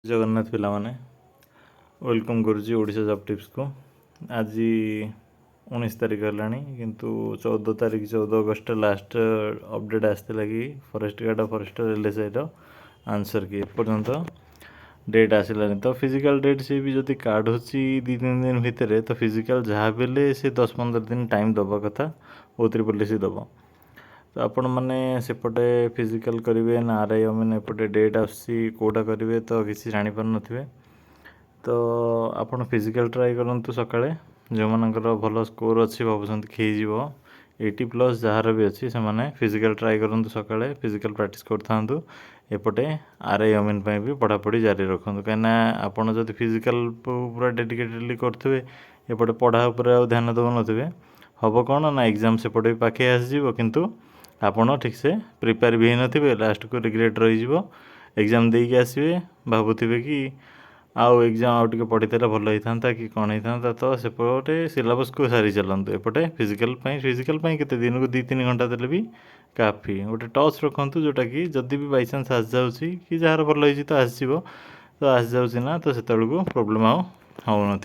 जगन्नाथ पिलामाने वेलकम करुच्ची Odisha job tips को। आज 19 तारीख है किंतु 14 तारीख 14 अगस्त लास्ट अपडेट आसला कि forest guard forester LSI answer कि पर्यंत डेट आसलानी। तो फिजिकल डेट से भी जब कार्ड होची 2-3 दिन भितर तो फिजिकल जहाँ भी से 10-15 दिन टाइम दबा कथा O3 दब। तो आपण मैंने सेपटे फिजिकल करेंगे ना आर आई मैंने एपटे डेट आसोटा करेंगे तो किसी जापर थे। तो आपण फिजिकल ट्राए करूँ सकाଳେ जो मानकर भल स्कोर अच्छी भावुं खेज 80+ जार भी अच्छी से मैंने फिजिकल ट्राए करूँ सकाଳେ फिजिकल प्रैक्टिस करूँ। एपटे आर आई अमीन भी पढ़ापढ़ी जारी रखुँ कहीं आपड़ जब फिजिकल पूरा डेडिकेटेडली करेंगे एपटे पढ़ा उपर ध्यान दौ थे हम कौन ना एग्जाम सेपटे भी पाखे आसो किंतु आपड़ ठीक से प्रिपेयर भी होते लास्ट को रिग्रेट रही एग्जाम देके आसवे भावुवे कि आउ एग्जाम आउ टे पढ़ी भल होता कि कौन होता। तो सेपटे सिलेबस को सारी चलते एपटे फिजिकल के दिन को 2-3 घंटा देले भी काफ़ी गोटे टच रखु जोटा कि जदि भी बाई चान्स आस जाऊँगी कि जार भल हो तो आसो तो आस जाऊँगी ना तो से प्रोब्लेम आउ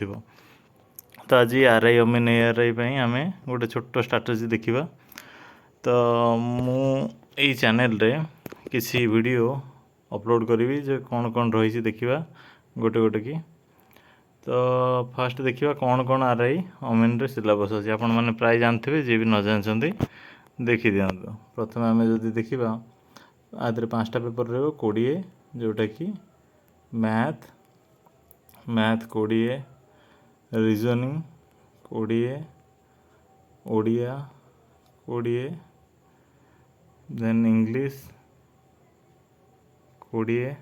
तो आज आर आई अमीन ARI आम गोटे छोट स्ट्राटेजी देखा। तो मु चैनल रे किसी वीडियो अपलोड करी जो कौन कौन रही देखा गोटे गोटे की। तो फास्ट देखा कौन कौन आर आई अमीन रे सिलेबस अच्छे आपण मैंने प्राय जानते जी भी न जानते देखी दिंतु। प्रथम आम जब देखा आदि 5टा पेपर रही 20 जोटा कि math 20 reasoning 20 Odia 20 then English 20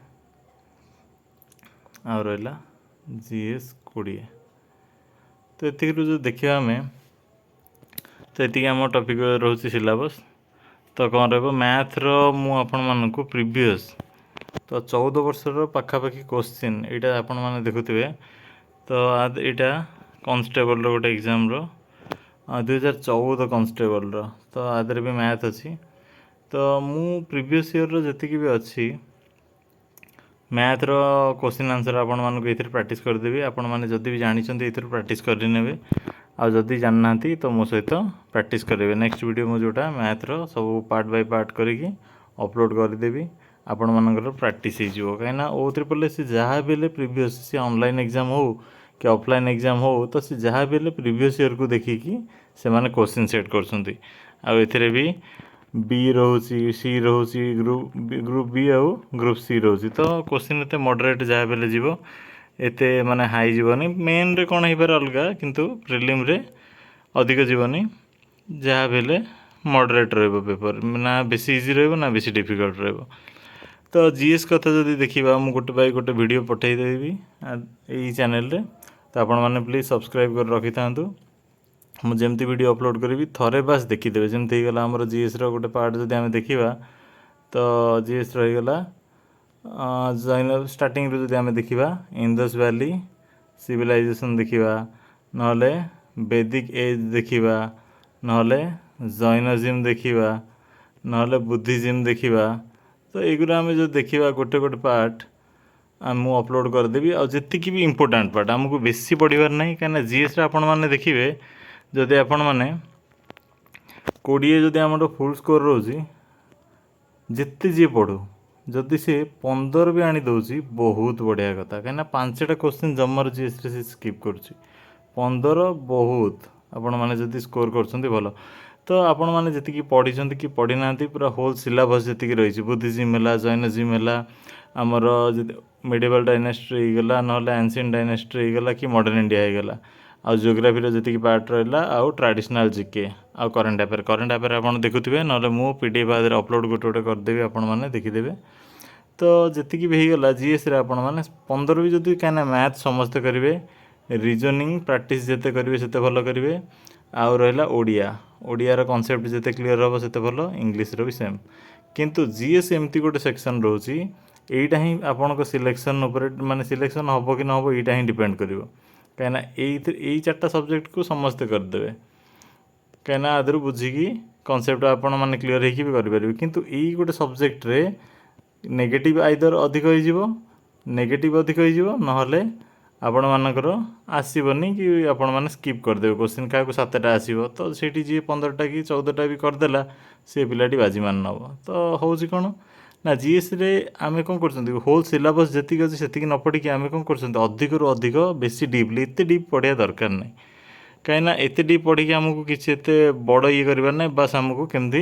आ रहा GS 20। तो ये जो देखा आम तो ये आम टॉपिक रोचे सिलेबस। तो कौन रहा मैथ रो प्रीवियस तो 14 वर्षर पाखापाखि क्वेश्चन यहाँ आपण मैंने देखुए। तो यहाँ कॉन्स्टेबल गोटे एग्जाम रो 2014 कॉन्स्टेबल रो तो आदि भी मैथ अच्छी। तो मु प्रीवियस ईयर जी भी अच्छी मैथ रो क्वेश्चन आंसर आपण मानक ये प्रैक्टिस करदेवी। आपण मैंने जदि भी जानते ये प्रैक्टिस करने आदि जानना तो मो सहित प्रैक्टिस करेंगे। नेक्स्ट वीडियो मु जोटा मैथ रो सब पार्ट बाय पार्ट करके अपलोड करदेवी आपण मानकर प्रैक्टिस हो कहीं O3 जहाँ भी प्रीवियस सी ऑनलाइन एग्जाम हो कि ऑफलाइन एग्जाम हो तो सी जहाँ भी प्रीवियस ईयर को देखिकी से माने क्वेश्चन सेट करछंती। आ एथिरे भी बी रोची सी रोची ग्रुप बी आउ ग्रुप सी रोची तो क्वेश्चन एते मॉडरेट जहाँ भी जीवो एते माने हाई जीवनी मेन रे कौन हो पारे अलग किंतु प्रिलिम रे अधिक जीवनी जहाँ भी मॉडरेट रहिबो पेपर ना बेसी इजी रहिबो ना बेसी डिफिकल्ट रहिबो। तो जीएस कथा जदि देखा मुझे गोटे बाय गोटे वीडियो पठेदेवी यही चैनल रे। तो आपण मैंने प्लीज सब्सक्राइब कर रखी था मुझे वीडियो अपलोड करी थरे बास देखीदे जमी गला आमर जीएस रो गोटे पार्ट जब आम देखा तो जीएस रहीगला जैन स्टार्टिंग जब आम देखा इंदस वैली सिविलाइजेशन देखा ना वैदिक एज देखा ना जैनिज्म देखा ना बुद्धिज्म देखा। तो युरा आम जो देखा गोटे गोटे पार्ट मुझे अपलोड करदेवी आ जी भी इम्पोर्टाट पार्ट आमको बेसी पढ़ार ना कहीं जीएस आपण मैंने देखिए जदि आपण मैंने 20 जदि आम फुल स्कोर रोचे जिते जी पढ़ू जदि से 15 भी आनी दौची बहुत बढ़िया कथा कहीं 5टा क्वेश्चन जमार जीएस से स्किप करुच्ची 15 बहुत आपण मैंने जदि स्कोर कर भल। तो आपण मैंने जी पढ़ी कि पढ़ी ना पूरा होल सिलेबस जी रही बुद्धिज्म है जैनिज्म है आमर मिडिवल डायनेस्टी होगला ना एंशिएंट डायनेस्टी होगला कि मॉडर्न इंडिया होगला आ जियोग्राफी जी पार्ट रहा आउ ट्रेडिशनल जीके आउ करेन्ट अफेयर आप देखुए ना मु PDF आदि अपलोड गोटे गोटे करदेवी आपण मैंने देखीदे। तो जी भी होगला जीएस आपण मैंने 15 भी जब कहीं मैथ समस्ते करेंगे रीजनिंग प्रैक्टिस जिते करेंगे सेते भल करेंगे आउ रहा ओडिया कॉन्सेप्ट जिते क्लीयर हम से भल इंग्लिश भी सेम किंतु जीएस एमती गोटे सेक्शन रोची यहीटा ही आपण सिलेक्शन माने सिलेक्शन हम कि ना हम यहीटा ही डिपेंड कर कहीं यही 4टा सब्जेक्ट को समस्ते करदे कहीं आदि बुझिकी कॉन्सेप्ट आपण मैंने क्लीयर होकर भी करेंगे किंतु यही गोटे सब्जेक्ट रे नेगेटिव आइदर अधिक हो नेगेटिव अधिक हो नहले आपण मानकर आसबनी कि आपण मैंने स्किप करदेवे क्वेश्चन क्या 7टा आसो तो से 15टा कि 14टा भी करदेला से पिलाटी बाजी मान नब तो हूँ कौन ना जीएस रे आम कौन कर होल सिलेबस जी अच्छे से न पढ़ी आम कौन कर अधिक रु अधिक बेसी डीपली एत डीप पढ़ा दरकार नहीं कहीं एत डीप पढ़ी आमको किसी एत बड़ ये करार ना बास आमको केमती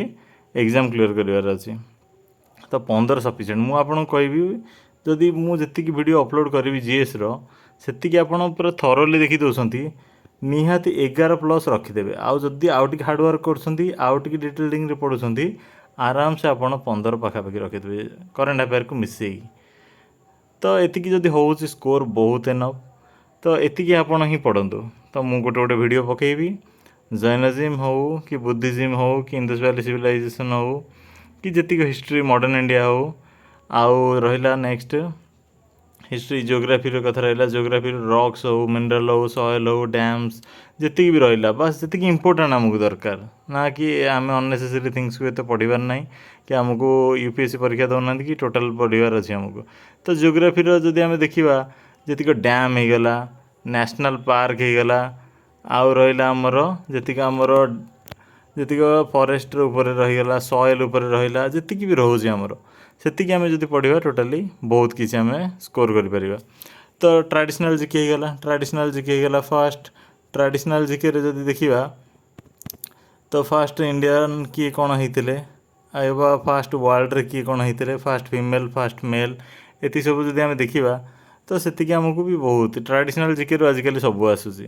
एग्जाम क्लीयर करार अच्छे तो 15 सफिसीयेंट मुझे कहबी जदि मुझे वीडियो अपलोड करी जीएस री आपड़ पूरा थरोली देखी दौरान निहाती 11+ रखिदेवे आउ जदि आउ टे हार्डवर्क कर डिटेलिंग पढ़ुं आराम से आप 15 पाखापाखि रखिदेवे करेन्ट अफेयर को मिसेई तो एतिकी जदि हो स्कोर बहुत एनफ तो एतिकी आपण ही पढ़तु तो मुझे गोटे गोटे वीडियो पकेबी जैनिज्म हो कि बुद्धिज्म हो कि इंडस वैली सिविलाइजेशन हो कि जी हिस्ट्री मॉडर्न इंडिया हो आउ रहा नेक्स्ट हिस्ट्री जियोग्राफी कथा रहा जियोग्राफी रॉक्स हो मिनरल हो सॉइल हो डैम्स जी भी रहा बस जी इंपोर्टेंट आमको दरकार ना कि आम अननेसेसरी थिंग्स को ये पढ़ार ना कि आमको यूपीएससी परीक्षा दौना कि टोटाल पढ़ार अच्छे आमको तो जियोग्राफी जदि आम देखा जी डैम हो गला नेशनल पार्क हो गला आउ रहा आमर जी आमर जी फॉरेस्ट ऊपर रहीगला सॉइल उपर रहा जी भी रोचे आमर से आम जब पढ़ा टोटाली बहुत किसी आम स्कोर कर तो ट्रेडिशनल जिके हो गला ट्रेडिशनल जिके हो गला फर्स्ट ट्रेडिशनल जिके जब देखा तो फास्ट इंडियन किए कौन होते फास्ट वर्ल्ड रे किए कौन होते फास्ट फीमेल फास्ट मेल ये सब जब आम देखा तो से आमको भी बहुत ट्रेडिशनल जिके रू आजिकल सब आसूसी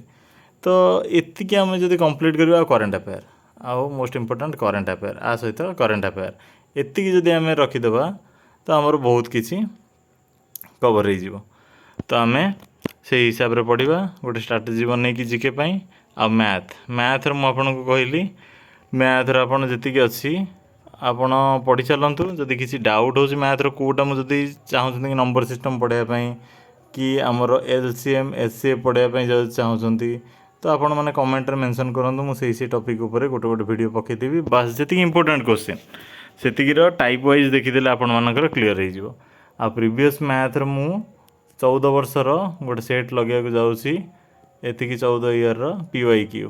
तो ये आम जब कंप्लीट करवा करेन्ट अफेयर आउ मोस्ट इम्पोर्टाट करेन्ट अफेयर आ सहित करेन्ट अफेयर एतिकी जदि आम रखिदेवा तो आमर बहुत किसी कवर हो तो आम से हिसाब से पढ़ा गोटे स्ट्राटेजी बनई जिके आ मैथ मुझे कहली मैथ आपड़ जी अच्छी आपण पढ़ी चलतु जदि किसी डाउट हो मैथ कोटा मुझे चाहते कि नंबर सिस्टम पढ़ाई कि आमर एलसीएम एचसीएफ पढ़ाई जब चाहते तो आपण मैंने कमेंट रे मेंशन करूँ मुझे टॉपिक उपर गोटे गोटे वीडियो पकेदेवी बास जी इंपोर्टेंट क्वेश्चन से टाइप वाइज देखीदे आपण मानकर क्लीयर हो आ प्रीवियस मैथ मु 14 वर्षर गोटे सेट लगे जाऊँगी एतिकी 14 ईयर PYQ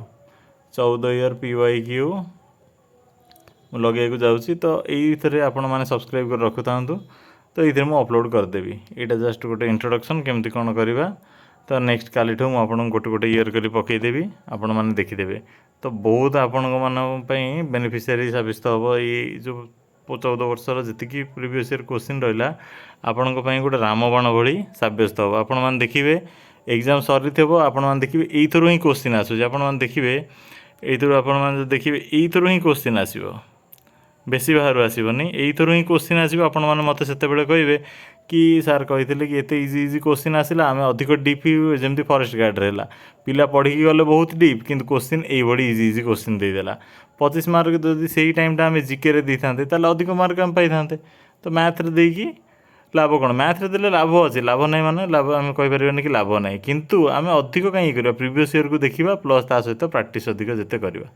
14 ईयर PYQ लगे जाऊँगी तो ये आपण मैंने सब्सक्राइब कर रखु था तो ये मुझे अपलोड करदेवी यहाँ जस्ट गोटे इंट्रोडक्शन केमती कौन करवा तो नेक्स्ट काली मुझे गोटे गोटे ईयर कर पकईदेवी आपण मैंने देखीदे तो बहुत आपण मानी बेनिफिशियरी सब्यस्त हम ये जो 14 वर्षर जी प्रीवियस ईयर क्वेश्चन रहा आपण गोटे रामबाण भली सब्यस्त हम आपण मैंने देखिए एग्जाम सरी आपण मैंने देखिए यही ही क्वेश्चन आसूँ आपण मैंने देखिए यही आप देखिए यही ही क्वेश्चन आसो बेसी बाहर आसबनी यही ही क्वेश्चन आसो आपण मैंने मत से कहे कि सार कहते कि एते इजी इजी क्वेश्चन आसला आम अधिक डीप जमी फॉरेस्ट गार्ड रहा पिला पढ़ी गले बहुत डीप किंतु क्वेश्चन ये इजी इजी क्वेश्चन देदेला 25 मार्क जब से टाइमटा आम जिके दी था अधिक मार्क आम पाई था तो मैथ देकी लाभ कौन मैथ देले लाभ अच्छे लाभ नहीं माने लाभ आम कहीपर कि लाभ नहीं किंतु आम अधिक कहीं कर प्रीवियस ईयर को देखा प्लस ता सहित प्रैक्टिस अधिक जिते करवा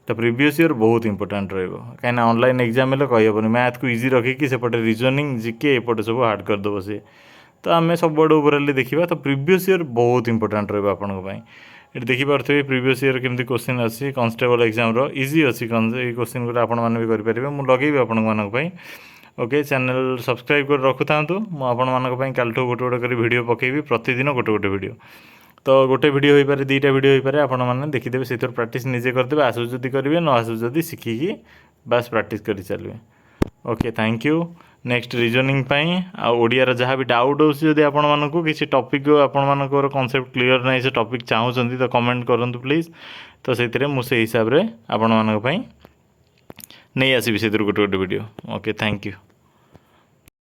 तो प्रीवियस ईयर बहुत इंपोर्टेंट रही ऑनलाइन एग्जाम कहीहबनी मैथ को इजी रखिकी सेपटे रिजनिंग जिके एपटे सब हार्ड करदेव सी तो आम सब आड़े ओवरअली देखा तो प्रीवियस ईयर बहुत इंपोर्टेंट रही ये देखिपे प्रीवियस ईयर केमती क्वेश्चन अच्छी कॉन्स्टेबल एग्जाम इजी अच्छी क्वेश्चन गुड़ा आपने भी करेंगे मुझे लगेबी आपण ओके चैनल सब्सक्राइब कर रखु था मुझे कल गोटे गोटे कर वीडियो पकेबी प्रतिदिन गोटे गोटे वीडियो तो गोटे वीडियो हो पारे 2टा वीडियो हो पारे आपण मैंने देखीदे से प्रैक्टिस निजे करदे आसू जदि करेंगे न आसू जदि शिखिकी बास प्रैक्टिस कर चलिए okay thank you next reasoning Odiyar जहाँ भी डाउट होती आपण मानक किसी टॉपिक आपण मानकर कॉन्सेप्ट क्लियर नहीं से टॉपिक चाहूँगी तो कमेंट करूँ प्लीज तो से मुझे हिसाब से आपण मानक नहीं आसबि से गोटे गोटे वीडियो ओके थैंक यू।